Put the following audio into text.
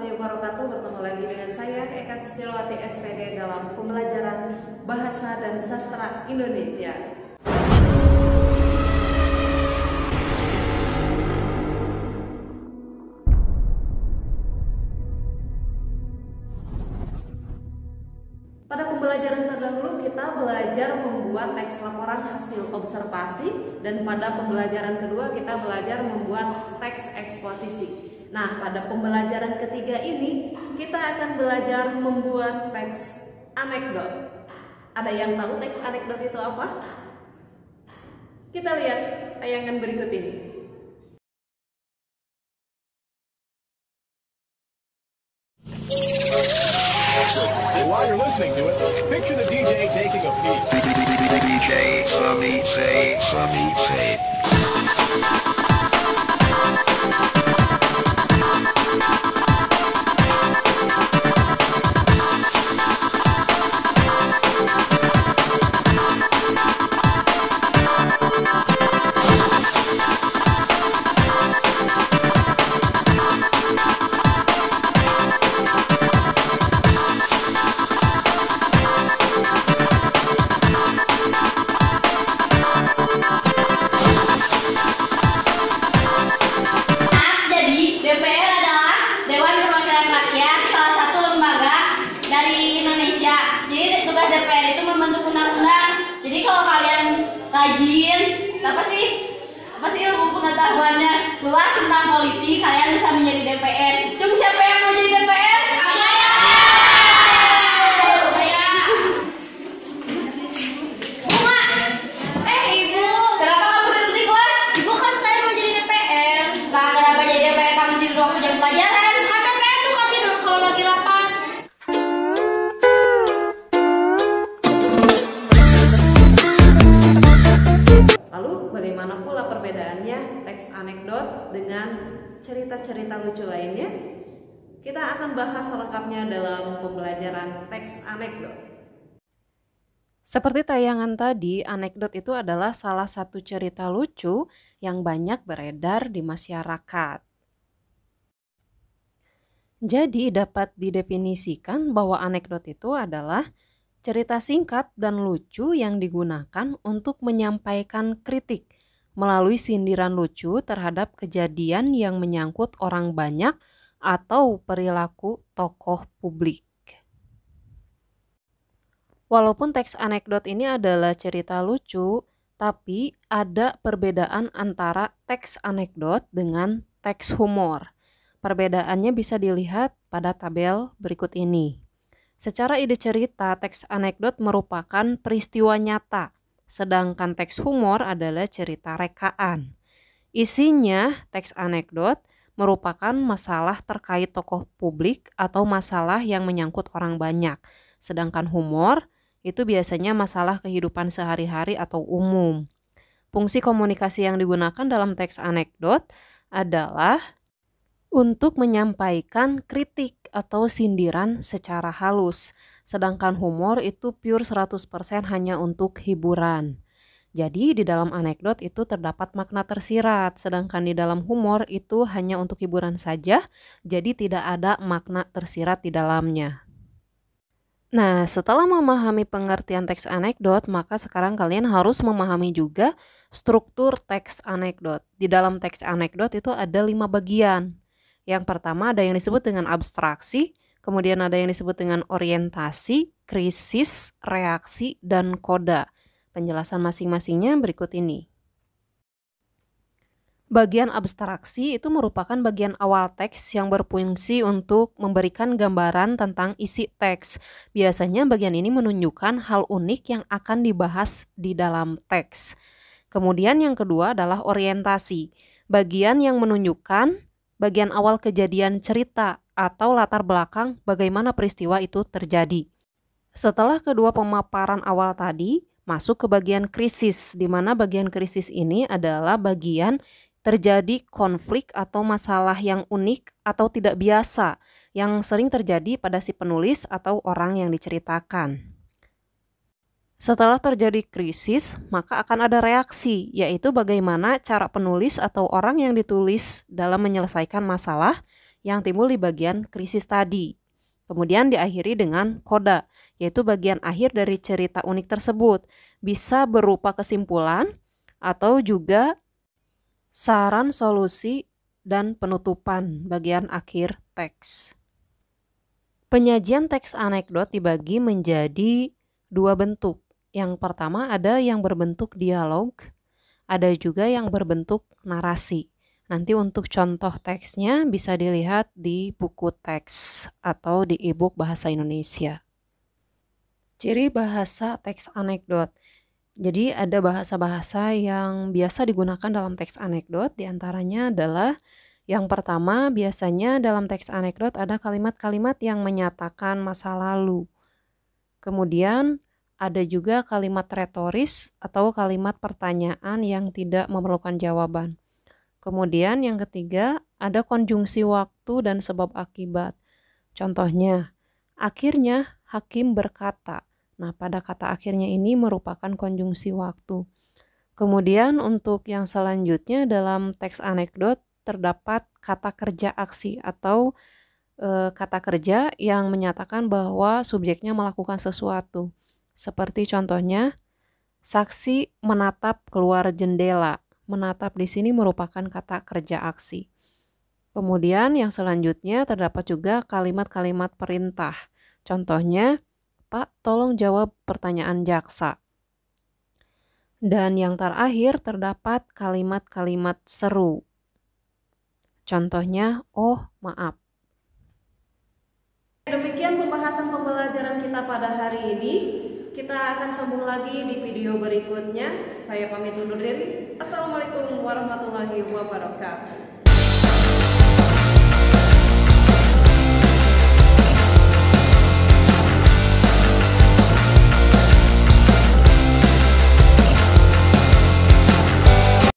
warahmatullahi wabarakatuh. Bertemu lagi dengan saya Eka Susilowati SPD dalam pembelajaran Bahasa dan Sastra Indonesia. Pada pembelajaran terdahulu kita belajar membuat teks laporan hasil observasi, dan pada pembelajaran kedua kita belajar membuat teks eksposisi. Nah, pada pembelajaran ketiga ini kita akan belajar membuat teks anekdot. Ada yang tahu teks anekdot itu apa? Kita lihat tayangan berikut ini. While you're listening to it, picture the DJ taking a peek. DJ Sammy say. DPR adalah Dewan Perwakilan Rakyat, salah satu lembaga dari Indonesia. Jadi tugas DPR itu membentuk undang-undang. Jadi kalau kalian rajin, apa sih ilmu pengetahuannya luas tentang politik, kalian bisa menjadi DPR. Cuma siapa yang mau jadi DPR? Saya. Bunga. Ibu, kenapa kamu tidur di kelas? Ibu kan saya mau jadi DPR. Nah, kenapa jadi DPR kamu tidur waktu jam pelajaran? Kan DPR suka tidur kalau lagi rapat. Lalu bagaimana pula perbedaannya teks anekdot dengan cerita-cerita lucu lainnya? Kita akan bahas selengkapnya dalam pembelajaran teks anekdot. Seperti tayangan tadi, anekdot itu adalah salah satu cerita lucu yang banyak beredar di masyarakat. Jadi dapat didefinisikan bahwa anekdot itu adalah cerita singkat dan lucu yang digunakan untuk menyampaikan kritik melalui sindiran lucu terhadap kejadian yang menyangkut orang banyak atau perilaku tokoh publik. Walaupun teks anekdot ini adalah cerita lucu, tapi ada perbedaan antara teks anekdot dengan teks humor. Perbedaannya bisa dilihat pada tabel berikut ini. Secara ide cerita, teks anekdot merupakan peristiwa nyata, sedangkan teks humor adalah cerita rekaan. Isinya, teks anekdot merupakan masalah terkait tokoh publik atau masalah yang menyangkut orang banyak, sedangkan humor itu biasanya masalah kehidupan sehari-hari atau umum. Fungsi komunikasi yang digunakan dalam teks anekdot adalah untuk menyampaikan kritik atau sindiran secara halus, sedangkan humor itu pure 100% hanya untuk hiburan. Jadi di dalam anekdot itu terdapat makna tersirat, sedangkan di dalam humor itu hanya untuk hiburan saja, jadi tidak ada makna tersirat di dalamnya. Nah, setelah memahami pengertian teks anekdot, maka sekarang kalian harus memahami juga struktur teks anekdot. Di dalam teks anekdot itu ada 5 bagian. Yang pertama ada yang disebut dengan abstraksi, kemudian ada yang disebut dengan orientasi, krisis, reaksi, dan koda. Penjelasan masing-masingnya berikut ini. Bagian abstraksi itu merupakan bagian awal teks yang berfungsi untuk memberikan gambaran tentang isi teks. Biasanya bagian ini menunjukkan hal unik yang akan dibahas di dalam teks. Kemudian yang kedua adalah orientasi, bagian yang menunjukkan bagian awal kejadian cerita atau latar belakang bagaimana peristiwa itu terjadi. Setelah kedua pemaparan awal tadi, masuk ke bagian krisis, di mana bagian krisis ini adalah bagian terjadi konflik atau masalah yang unik atau tidak biasa yang sering terjadi pada si penulis atau orang yang diceritakan. Setelah terjadi krisis, maka akan ada reaksi, yaitu bagaimana cara penulis atau orang yang ditulis dalam menyelesaikan masalah yang timbul di bagian krisis tadi. Kemudian diakhiri dengan koda, yaitu bagian akhir dari cerita unik tersebut. Bisa berupa kesimpulan atau juga saran, solusi, dan penutupan bagian akhir teks. Penyajian teks anekdot dibagi menjadi dua bentuk. Yang pertama ada yang berbentuk dialog, ada juga yang berbentuk narasi. Nanti untuk contoh teksnya bisa dilihat di buku teks atau di e-book Bahasa Indonesia. Ciri bahasa teks anekdot. Jadi ada bahasa-bahasa yang biasa digunakan dalam teks anekdot, diantaranya adalah yang pertama biasanya dalam teks anekdot ada kalimat-kalimat yang menyatakan masa lalu. Kemudian ada juga kalimat retoris atau kalimat pertanyaan yang tidak memerlukan jawaban. Kemudian yang ketiga, ada konjungsi waktu dan sebab akibat. Contohnya, akhirnya hakim berkata. Nah, pada kata akhirnya ini merupakan konjungsi waktu. Kemudian untuk yang selanjutnya dalam teks anekdot terdapat kata kerja aksi atau kata kerja yang menyatakan bahwa subjeknya melakukan sesuatu. Seperti contohnya, saksi menatap keluar jendela. Menatap di sini merupakan kata kerja aksi. Kemudian yang selanjutnya terdapat juga kalimat-kalimat perintah. Contohnya, Pak, tolong jawab pertanyaan jaksa. Dan yang terakhir terdapat kalimat-kalimat seru. Contohnya, oh maaf. Demikian pembahasan pembelajaran kita pada hari ini. Kita akan sambung lagi di video berikutnya. Saya pamit undur diri. Assalamualaikum warahmatullahi wabarakatuh.